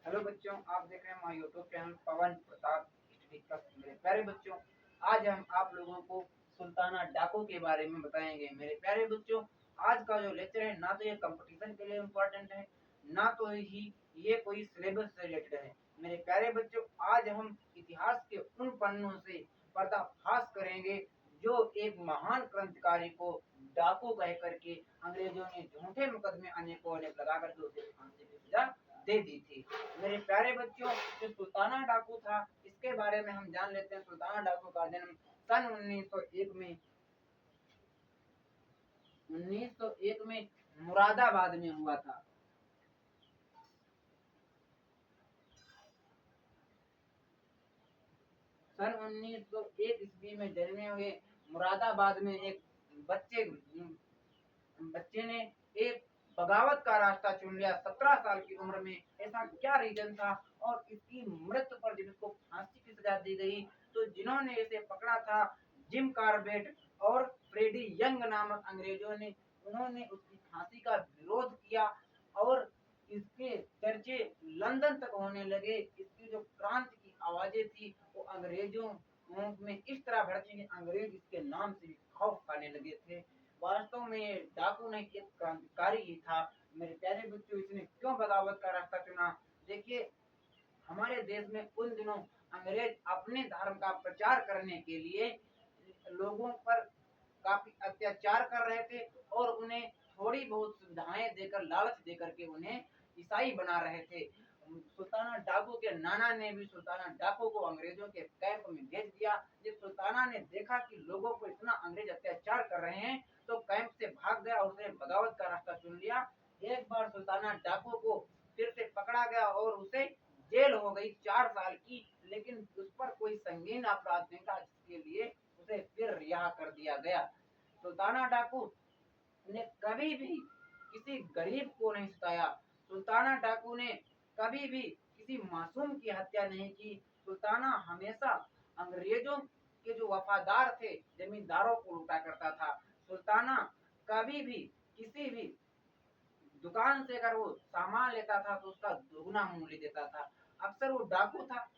Hello बच्चों, आप देख रहे हैं हमारे यूट्यूब चैनल पवन प्रताप स्टडी क्लास। मेरे प्यारे बच्चों, आज हम आप लोगों को सुल्ताना डाकू के बारे में बताएंगे। मेरे प्यारे बच्चों, आज का जो लेक्चर है ना तो ये कंपटीशन के लिए इम्पोर्टेंट है, ना तो ही ये कोई सिलेबस से रिलेटेड है। मेरे प्यारे बच्चों, आज हम इतिहास के उन पन्नों से पर्दाफाश करेंगे जो एक महान क्रांतिकारी को डाकू कह करके अंग्रेजों ने झूठे मुकदमे अनेकों अनेक लगा करके उसे फांसी की सजा दे दी थी। मेरे प्यारे बच्चों, जो सुल्ताना डाकू था इसके बारे में हम जान लेते हैं। सुल्ताना डाकू का जन्म सन 1901 में मुरादाबाद में हुआ था। सन 1901 ईस्वी में जन्मे हुए मुरादाबाद में एक बच्चे ने एक बगावत का रास्ता चुन लिया 17 साल की उम्र में। ऐसा क्या रीजन था? और इसकी मृत्यु पर जब इसको फांसी की सजा दी गई तो जिन्होंने इसे पकड़ा था जिम कार्बेट और फ्रेडी यंग नामक अंग्रेजों ने, उन्होंने उसकी फांसी का विरोध किया और इसके चर्चे लंदन तक होने लगे। इसकी जो क्रांति की आवाजें थी वो अंग्रेजों में इस तरह भड़की कि अंग्रेज इसके नाम से खौफ खाने लगे थे। वास्तव में डाकू नहीं एक क्रांतिकारी ही था। मेरे प्यारे बच्चों, इसने क्यों बगावत का रास्ता चुना? देखिए, हमारे देश में उन दिनों अंग्रेज अपने धर्म का प्रचार करने के लिए लोगों पर काफी अत्याचार कर रहे थे और उन्हें थोड़ी बहुत सुविधाएं देकर, लालच देकर के उन्हें ईसाई बना रहे थे। सुल्ताना डाकू के नाना ने भी सुल्ताना डाकू को अंग्रेजों के कैंप में भेज दिया। जब सुल्ताना ने देखा कि लोगों को इतना अंग्रेज अत्याचार कर रहे हैं तो कैंप से भाग गया और उसने बगावत का रास्ता चुन लिया। एक बार सुल्ताना डाकू को फिर से पकड़ा गया और उसे जेल हो गई 4 साल की, लेकिन उस पर कोई संगीन अपराध नहीं था जिसके लिए उसे फिर रिहा कर दिया गया। सुल्ताना डाकू ने कभी भी किसी गरीब को नहीं सताया। सुल्ताना डाकू ने कभी भी किसी मासूम की हत्या नहीं की। सुल्ताना हमेशा अंग्रेजों के जो वफादार थे जमींदारों को लूटा करता था। सुल्ताना कभी भी किसी भी दुकान से अगर वो सामान लेता था तो उसका दोगुना मूल्य देता था। अक्सर वो डाकू था,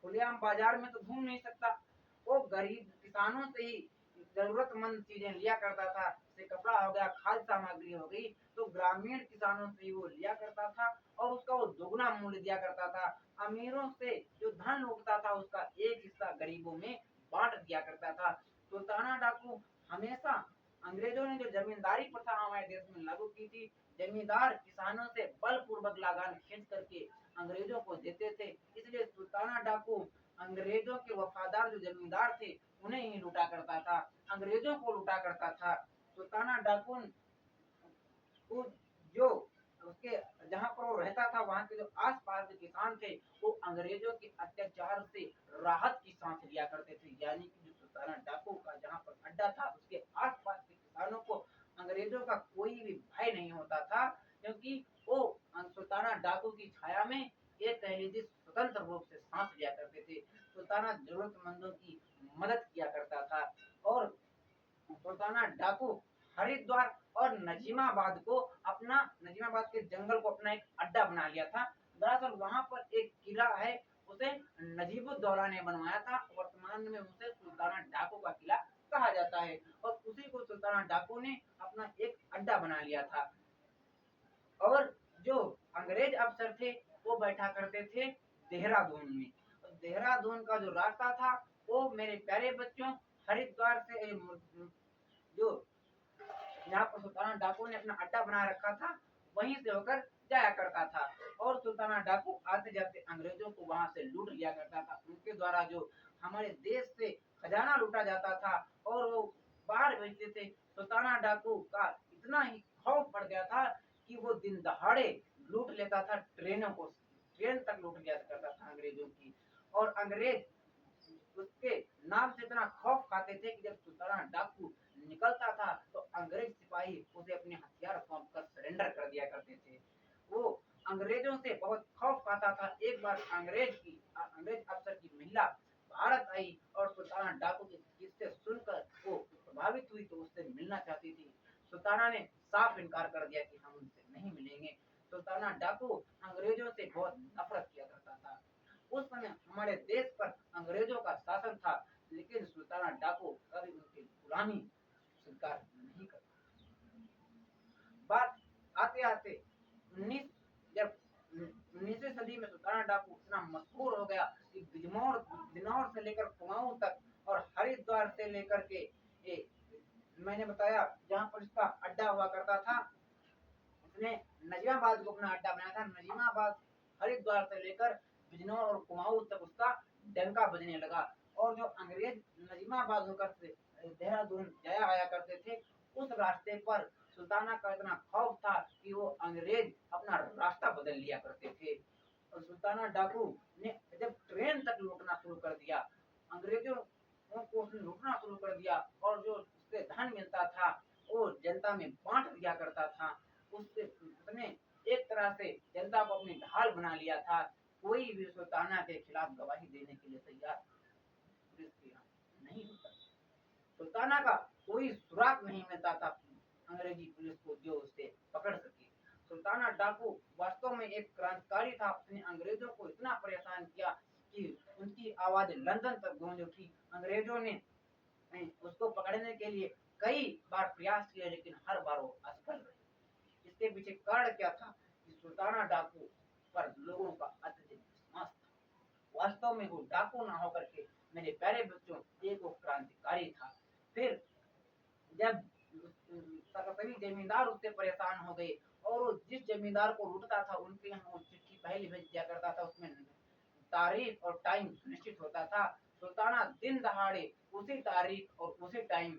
खुलेआम बाजार में तो घूम नहीं सकता। वो गरीब किसानों से ही जरूरतमंद चीजें लिया करता था, जैसे कपड़ा हो गया, खाद्य सामग्री हो गई, तो ग्रामीण किसानों से ही वो लिया करता था और उसका वो दोगुना मूल्य दिया करता था। अमीरों से जो धन लूटता था उसका एक हिस्सा गरीबों में बांट दिया करता था। सुल्ताना डाकू हमेशा अंग्रेजों ने जो जमींदारी प्रथा हमारे देश में लागू की थी, जमींदार किसानों से बलपूर्वक लगान खींच करके अंग्रेजों को देते थे, इसलिए सुल्ताना डाकू अंग्रेजों के वफादार जो जमींदार थे उन्हें ही लूटा करता था, अंग्रेजों को लूटा करता था। सुल्ताना डाकू को जो उसके जहाँ पर वो रहता था वहाँ के जो आसपास के किसान थे वो अंग्रेजों के अत्याचार से राहत की सांस लिया करते थे। यानी कि जो सुल्ताना डाकू का जहाँ पर अड्डा था उसके आसपास के किसानों को अंग्रेजों का कोई भी भय नहीं होता था, क्योंकि वो सुल्ताना डाकू की छाया में ये कह लीजिए स्वतंत्र रूप से सांस लिया करते थे। सुल्ताना जरूरतमंदों की मदद किया करता था और सुल्ताना डाकू हरिद्वार और नजीमाबाद के जंगल को अपना एक अड्डा बना लिया था। दरअसल वहां पर एक किला है, उसे नजीबुद्दौला ने बनवाया था। वर्तमान में उसे सुल्ताना डाकू का किला कहा जाता है और उसी को सुल्ताना डाकू ने अपना एक अड्डा बना लिया था। और जो अंग्रेज अफसर थे वो बैठा करते थे देहरादून में। देहरादून का जो रास्ता था वो मेरे प्यारे बच्चों हरिद्वार से जो यहाँ पर सुल्ताना डाकू ने अपना अड्डा बना रखा था वहीं से होकर जाया करता था और सुल्ताना डाकू आते जाते अंग्रेजों को वहां से लूट लिया करता था। उनके द्वारा जो हमारे देश से खजाना लूटा जाता था और वो बाहर भेजते थे। सुल्ताना डाकू का इतना ही खौफ बढ़ गया था कि वो दिन दहाड़े लूट लेता था ट्रेनों को, ट्रेन तक लूट लिया करता था अंग्रेजों की। और अंग्रेज उसके नाम से इतना खौफ खाते थे कि जब सुल्ताना डाकू निकलता था तो अंग्रेज सिपाही उसे अपने हथियार सौंप कर सरेंडर कर दिया करते थे। वो अंग्रेजों से बहुत खौफ खाता था। एक बार अंग्रेज अफसर की महिला भारत आई और सुल्ताना डाकू के किस्से सुनकर वो प्रभावित हुई तो उससे मिलना चाहती थी। सुल्ताना ने साफ इनकार कर दिया कि हम उनसे नहीं मिलेंगे। सुल्ताना डाकू अंग्रेजों से बहुत नफरत किया करता था। उस समय हमारे देश पर अंग्रेजों का शासन था, लेकिन सुल्ताना डाकू कभी उनकी गुलामी स्वीकार नहीं करता। बात आते आते 19 जब 19वीं सदी में सुल्ताना डाकू इतना मशहूर हो गया कि बिजनौर से लेकर कुमाऊं तक और हरिद्वार से लेकर के ये मैंने बताया जहाँ पर इसका अड्डा हुआ करता था, उसने नजीमाबाद को अपना अड्डा बनाया था। नजीमाबाद हरिद्वार से लेकर बिजनौर और कुमाऊं तक उसका डंका बजने लगा। और जो अंग्रेज नजीमाबाद होकर से देहरादून जाया आया करते थे, उस रास्ते पर सुल्ताना का इतना खौफ था कि वो अंग्रेज अपना रास्ता बदल लिया करते थे। और सुल्ताना डाकू ने जब ट्रेन तक लूटना शुरू कर दिया, अंग्रेजों को उसने लूटना शुरू कर दिया और जो उससे धन मिलता था वो जनता में बांट दिया करता था। उससे उसने एक तरह से जनता को अपनी ढाल बना लिया था। कोई भी सुल्ताना के खिलाफ गवाही देने के लिए तैयार नहीं होता। सुल्ताना का कोई सुराग नहीं मिलता था अंग्रेजी पुलिस को जो उसे पकड़ सके। सुल्ताना डाकू वास्तव में एक क्रांतिकारी था। उसने अंग्रेजों को इतना परेशान किया कि उनकी आवाज लंदन तक गूंज उठी। अंग्रेजों ने उसको पकड़ने के लिए कई बार प्रयास किए, लेकिन हर बार वो असफल रहे। इसके पीछे कारण क्या था कि सुल्ताना डाकू पर लोगों का अत्यधिक विश्वास था। वास्तव में वो डाकू ना होकर के मेरे प्यारे बच्चों एक वो क्रांतिकारी था। फिर जब सभी जमींदार उससे परेशान हो गए और जिस जमींदार को लूटता था उनके यहाँ वो चिट्ठी पहले भेज दिया करता था, उसमें तारीख और टाइम निश्चित होता था। सुल्ताना दिन दहाड़े उसी तारीख और उसी टाइम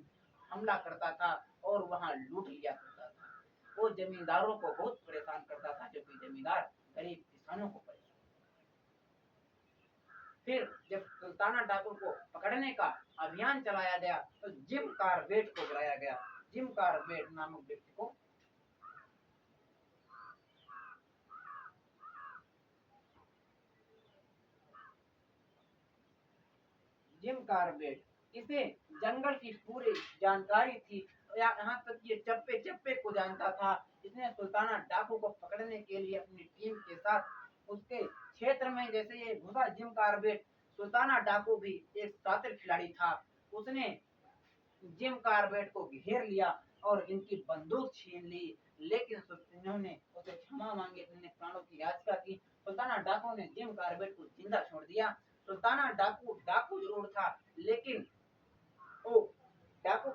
हमला करता था और वहां लूट लिया करता था। वो जमींदारों को बहुत परेशान करता था, क्योंकि जमींदार गरीब किसानों को परेशान। फिर जब सुल्ताना डाकू को पकड़ने का अभियान चलाया गया तो जिम कार्बेट को बुलाया गया। जिम कार्बेट नामक व्यक्ति को जिम कार्बेट, इसे जंगल की पूरी जानकारी थी, यहाँ तक कि चप्पे चप्पे को जानता था। इसने सुल्ताना डाकू को पकड़ने के लिए अपनी टीम के साथ उसके क्षेत्र में जैसे ये घुसा जिम कार्बेट, सुल्ताना डाकू भी एक शातिर खिलाड़ी था। उसने जिम कार्बेट को घेर लिया और इनकी बंदूक छीन ली, लेकिन इन्होंने उसे क्षमा मांगी, इन्होंने प्राणों की याचना की। सुल्ताना डाकू ने जिम कार्बेट को जिंदा छोड़ दिया। सुल्ताना डाकू डाकू जरूर था, लेकिन वो डाकू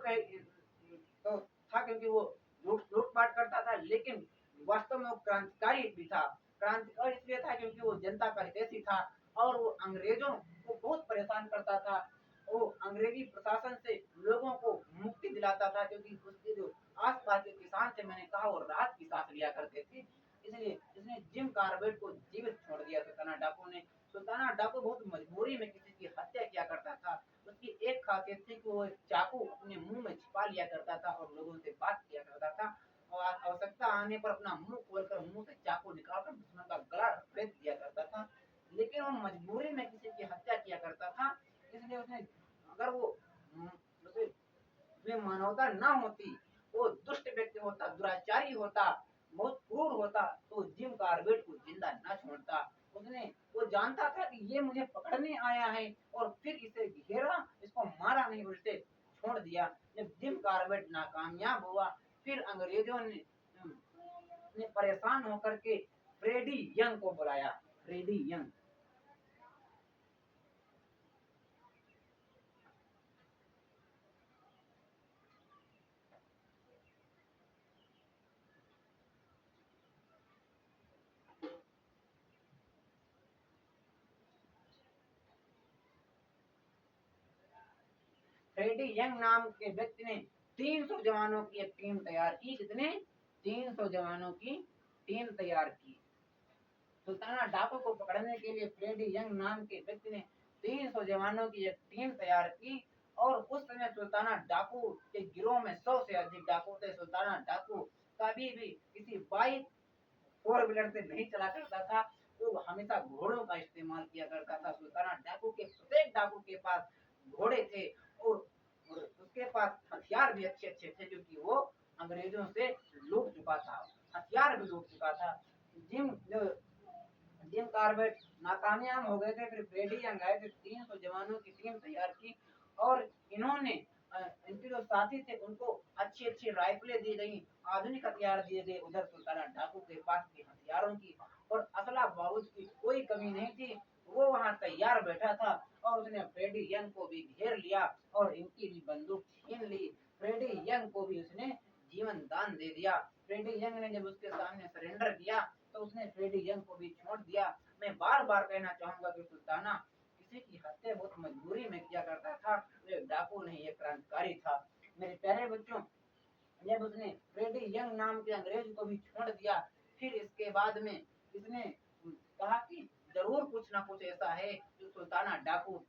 तो था क्योंकि वो लूटपाट करता था, लेकिन वास्तव में वो क्रांतिकारी भी था। क्रांतिकारी इसलिए था क्योंकि वो जनता का हितैषी था और वो अंग्रेजों को बहुत परेशान करता था। वो अंग्रेजी प्रशासन से लोगों को मुक्ति दिलाता था, क्योंकि उसके जो आसपास के किसान थे, मैंने कहा, वो राहत की सांस लिया करते थे। इसलिए इसने जिम कार्बेट को जीवित छोड़ दिया सुल्ताना डाकू ने। सुल्ताना डाकू बहुत मजबूरी में किसी की हत्या किया करता था। उसकी एक खासियत थी कि वो चाकू अपने मुंह में छिपा लिया करता था और लोगों से बात किया करता था, और आवश्यकता आने पर अपना मुंह खोलकर मुंह से चाकू निकालकर दुश्मन का गला रेत दिया करता था। लेकिन वो मजबूरी में किसी की हत्या किया करता था। इसलिए उसने अगर वो उसमें मानवता न होती, वो दुष्ट व्यक्ति होता, दुराचारी होता, बहुत क्रूर होता, तो जिम कार्बेट को जिंदा न छोड़ता। उसने वो जानता था कि ये मुझे पकड़ने आया है और फिर इसे घेरा, इसको मारा नहीं, उल्टे छोड़ दिया। जब जिम कार्बेट नाकामयाब हुआ, फिर अंग्रेजों ने परेशान होकर के फ्रेडी यंग को बुलाया। फ्रेडी यंग फ्रेडी यंग नाम के व्यक्ति ने 300 जवानों की एक टीम तैयार की। कितने? 300 जवानों की टीम तैयार की। सुल्ताना डाकू को पकड़ने के लिए फ्रेडी यंग नाम के व्यक्ति ने 300 जवानों की एक टीम तैयार की। और उस समय सुल्ताना डाकू के गिरोह में 100 से अधिक डाकू थे। सुल्ताना डाकू कभी भी किसी बाइक फोर व्हीलर से नहीं चला करता था, वो हमेशा घोड़ों का इस्तेमाल किया करता था। सुल्ताना डाकू के प्रत्येक डाकू के पास घोड़े थे और उसके पास हथियार भी अच्छे अच्छे थे, क्योंकि वो अंग्रेजों से लूट चुका था, हथियार भी लूट चुका था। जिम जो जिम कार्बेट नाकामयाब हो गए थे, फिर फ्रेडी यंग आए थे, 300 जवानों की टीम तैयार की और इन्होंने इनके जो साथी थे उनको अच्छी अच्छी राइफलें दी गई, आधुनिक हथियार दिए गए। उधर सुल्ताना डाकू के पास के हथियारों की और असला बारूद की कोई कमी नहीं थी। वो वहां तैयार बैठा था और उसने फ्रेडी यंग को भी घेर लिया और इनकी भी बंदूक छीन ली। फ्रेडी यंग को भी उसने जीवन दान दे दिया। फ्रेडी यंग ने जब उसके सामने सरेंडर किया तो उसने फ्रेडी यंग को भी छोड़ दिया। मैं बार बार कहना चाहूंगा कि सुल्ताना किसी की हत्या बहुत मजबूरी में किया करता था, वो एक डाकू नहीं, एक क्रांतिकारी था। मेरे प्यारे बच्चों, जब उसने फ्रेडी यंग नाम के अंग्रेज को भी छोड़ दिया, फिर इसके बाद में इसने कहा कि जरूर कुछ ना कुछ ऐसा है जो सुल्ताना डाकू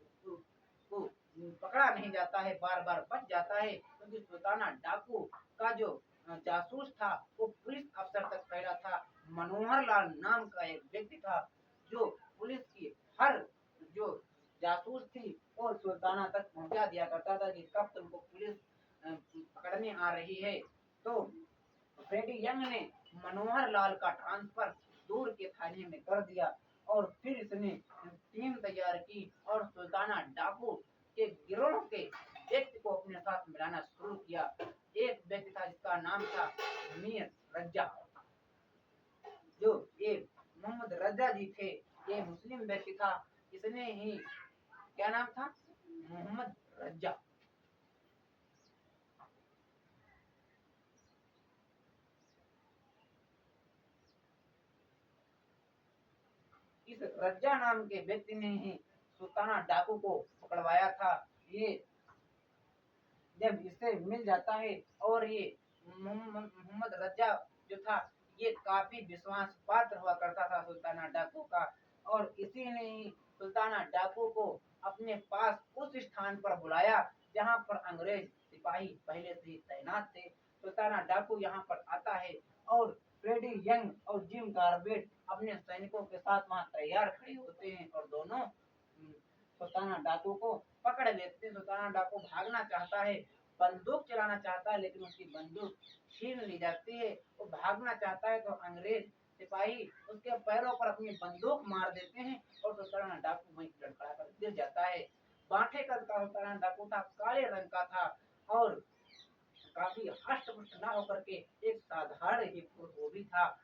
को पकड़ा नहीं जाता है, बार बार बच जाता है, क्योंकि सुल्ताना डाकू का जो जासूस था वो पुलिस अफसर तक फैला था। मनोहर लाल नाम का एक व्यक्ति था जो पुलिस की हर जो जासूस थी और सुल्ताना तक पहुंचा दिया करता था कि कब तुमको पुलिस पकड़ने आ रही है। तो फ्रेडी यंग ने मनोहर लाल का ट्रांसफर दूर के थाने में कर दिया और फिर इसने टीम तैयार की और सुल्ताना डाकू के गिरोह के व्यक्ति को अपने साथ मिलाना शुरू किया। एक व्यक्ति था जिसका नाम था मीर रज्जा, जो ये मोहम्मद रज्जा जी थे, ये मुस्लिम व्यक्ति था। इसने ही क्या नाम था, मोहम्मद रज्जा। इस रज्जा नाम के व्यक्ति ने ही सुल्ताना डाकू को पकड़वाया था। ये जब इससे मिल जाता है और ये मोहम्मद रज्जा जो था ये काफी विश्वास पात्र हुआ करता था सुल्ताना डाकू का, और इसी ने ही सुल्ताना डाकू को अपने पास उस स्थान पर बुलाया जहाँ पर अंग्रेज सिपाही पहले से ही तैनात थे। सुल्ताना डाकू यहाँ पर आता है और फ्रेडी यंग और जिम कार्बेट अपने सैनिकों के साथ वहाँ तैयार खड़े होते हैं और दोनों सुल्ताना डाकू को पकड़ लेते हैं। सुल्ताना डाकू भागना चाहता है, बंदूक चलाना चाहता है, लेकिन उसकी बंदूक छीन ली जाती है। वो भागना चाहता है तो अंग्रेज सिपाही उसके पैरों पर अपनी बंदूक मार देते हैं और सुल्ताना डाकू वहीं लड़खड़ा कर गिर जाता है। बांटे कद का सुल्ताना डाकू था, काले रंग का था और काफी हष्ट पुष्ट न होकर के एक साधारण ही पुरुष वो भी था।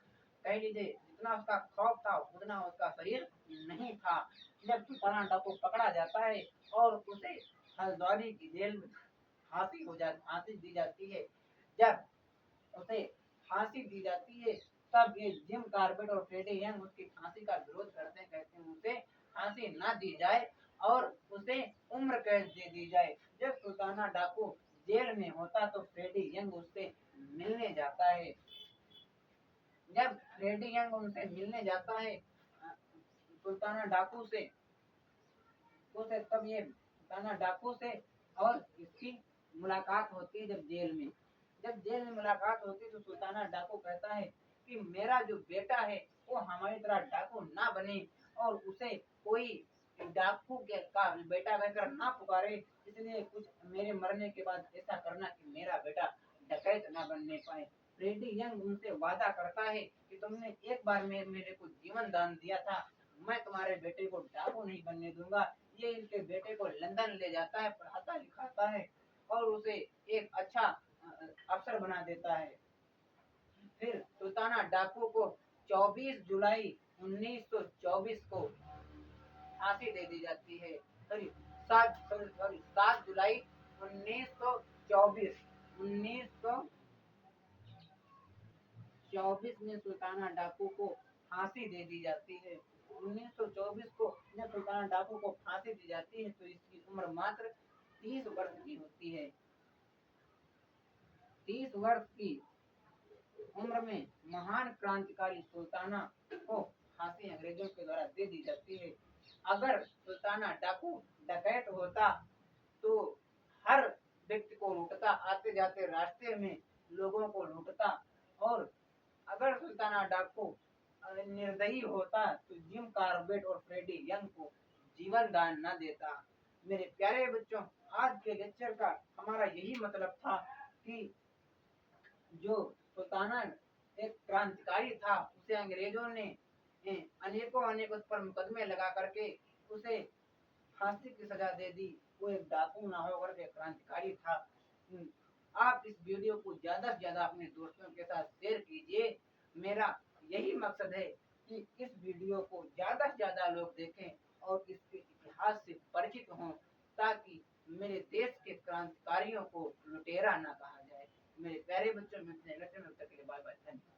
कह लीजिए जितना उसका खौफ था उतना उसका शरीर नहीं था। जब सुल्ताना डाकू पकड़ा जाता है और उसे हल्द्वानी की जेल में फांसी दी जाती है। जब उसे फांसी दी जाती है तब ये जिम कार्बेट और फ्रेडी यंग उसकी फांसी का विरोध करते हैं, कहते हैं उसे फांसी ना दी जाए और उसे उम्र कैद दे दी जाए। जब सुल्ताना डाकू जेल में होता तो फ्रेडी यंग उससे मिलने जाता है। जब फ्रेडी यंग उनसे मिलने जाता है सुल्ताना डाकू से, उसे तब ये सुल्ताना डाकू से और इसकी मुलाकात होती है। जब जेल में मुलाकात होती है तो सुल्ताना डाकू कहता है कि मेरा जो बेटा है वो हमारी तरह डाकू ना बने और उसे कोई डाकू के का बेटा कहकर ना पुकारे, इसलिए कुछ मेरे मरने के बाद ऐसा करना कि मेरा बेटा डकैत ना बनने पाए। फ्रेडी यंग उनसे वादा करता है कि तुमने एक बार मेरे को जीवन दान दिया था, मैं तुम्हारे बेटे को डाकू नहीं बनने दूंगा। ये इनके बेटे को लंदन ले जाता है, पढ़ाता लिखाता है और उसे एक अच्छा अफसर बना देता है। फिर सुल्ताना डाकू को 24 जुलाई 1924 को फांसी दे दी जाती है। सॉरी 7 जुलाई 1924 1924 में सुल्ताना डाकू को फांसी दे दी जाती है। 1924 को जब सुल्ताना डाकू को फांसी दी जाती है तो इसकी उम्र मात्र 30 वर्ष की होती है। 30 वर्ष की उम्र में महान क्रांतिकारी सुल्ताना को फांसी अंग्रेजों के द्वारा दे दी जाती है। अगर सुल्ताना डाकू डकैत होता तो हर व्यक्ति को लूटता, आते जाते रास्ते में लोगों को लूटता, और अगर सुल्ताना डाकू निर्दयी होता तो जिम कार्बेट और फ्रेडी यंग को जीवन दान न देता। मेरे प्यारे बच्चों, आज के लेक्चर का हमारा यही मतलब था कि जो सुल्ताना एक क्रांतिकारी था, उसे अंग्रेजों ने अनेकों अनेक उस पर मुकदमे लगा करके उसे फांसी की सजा दे दी। वो एक डाकू ना होकर के क्रांतिकारी था। आप इस वीडियो को ज्यादा से ज्यादा अपने दोस्तों के साथ शेयर कीजिए। मेरा यही मकसद है कि इस वीडियो को ज्यादा से ज्यादा लोग देखें और इसके इतिहास से परिचित हों, ताकि मेरे देश के क्रांतिकारियों को लुटेरा ना कहा जाए। मेरे प्यारे बच्चों में बाय बाय। धन्यवाद।